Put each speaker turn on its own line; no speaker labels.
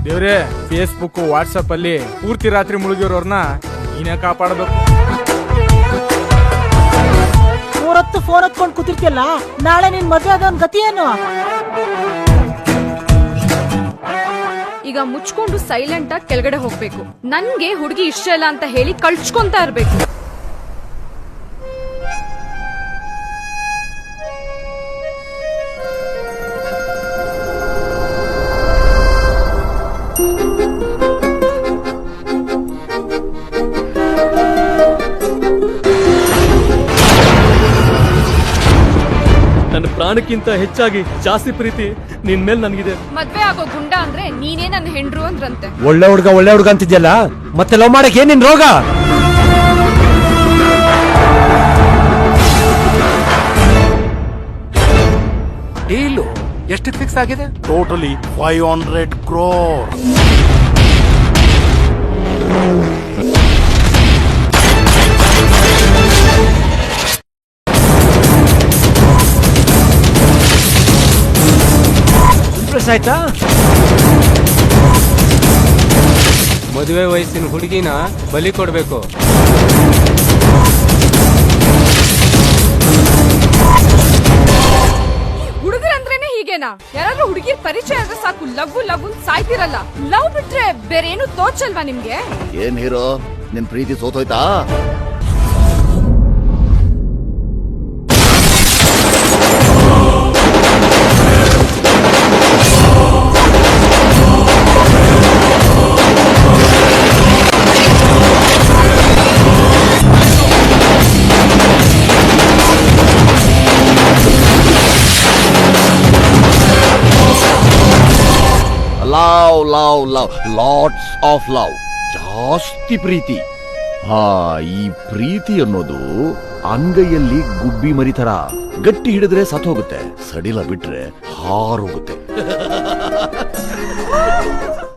ದೇವ್ರೆ, Facebook WhatsApp ಅಲ್ಲಿ ಪೂರ್ತಿ ರಾತ್ರಿ ಮುಳುಗಿರೋರ್ನ ನೀನೇ ಕಾಪಾಡಬೇಕು.
4 ಹೊತ್ತು ಫೋನ್ ಹತ್ಕೊಂಡು ಕೂತಿರ್ತಿಯಲ್ಲ, ನಾಳೆ ನಿನ್ ಮದ್ವೆ ಆದವನ್ ಗತಿ ಏನು?
ಈಗ ಮುಚ್ಕೊಂಡು ಸೈಲೆಂಟ್ ಆಗಿ ಕೆಳಗಡೆ ಹೋಗ್ಬೇಕು. ನನ್ಗೆ ಹುಡುಗಿ ಇಷ್ಟ ಇಲ್ಲ ಅಂತ ಹೇಳಿ ಕಳ್ಸ್ಕೊಂತಾ ಇರ್ಬೇಕು.
ನನ್ನ ಪ್ರಾಣಕ್ಕಿಂತ ಹೆಚ್ಚಾಗಿ ಜಾಸ್ತಿ ಪ್ರೀತಿ ನಿನ್ ಮೇಲೆ ನನಗಿದೆ.
ಮದ್ವೆ ಆಗೋ ಗುಂಡ ಅಂದ್ರೆ ನೀನೇ ನನ್ನ ಹೆಂಡ್ರು ಅಂದ್ರಂತೆ.
ಒಳ್ಳೆ ಹುಡುಗ ಅಂತಿದ್ಯಲ್ಲ, ಮತ್ತೆ ಲವ್ ಮಾಡಕ್ ಏನಿನ್ ರೋಗ?
ಡೀಲು ಎಷ್ಟು ಫಿಕ್ಸ್ ಆಗಿದೆ?
Totally 500 crore.
ಆಯ್ತಾ?
ಮದುವೆ ವಯಸ್ಸಿನ ಹುಡುಗಿನ ಬಲಿ ಕೊಡ್ಬೇಕು.
ಹುಡುಗರಂದ್ರೇನೆ ಹೀಗೇನಾ? ಯಾರಾದ್ರೂ ಹುಡುಗಿರ್ ಪರಿಚಯ ಆದ್ರೆ ಸಾಕು ಲವ್ ಸಾಯ್ತಿರಲ್ಲ. ಲವ್ ಬಿಟ್ರೆ ಬೇರೆ ಏನು ತೋಚಲ್ವಾ ನಿಮ್ಗೆ?
ಏನ್ ಹೀರೋ, ನಿನ್ ಪ್ರೀತಿ ಸೋತೋಯ್ತಾ? ಲವ್ ಲಾಟ್ಸ್ ಆಫ್ ಲವ್, ಜಾಸ್ತಿ ಪ್ರೀತಿ. ಈ ಪ್ರೀತಿ ಅನ್ನೋದು ಅಂಗೈಯಲ್ಲಿ ಗುಬ್ಬಿ ಮರಿತರ, ಗಟ್ಟಿ ಹಿಡಿದ್ರೆ ಸತ್ ಹೋಗುತ್ತೆ, ಸಡಿಲ ಬಿಟ್ರೆ ಹಾರೋಗುತ್ತೆ.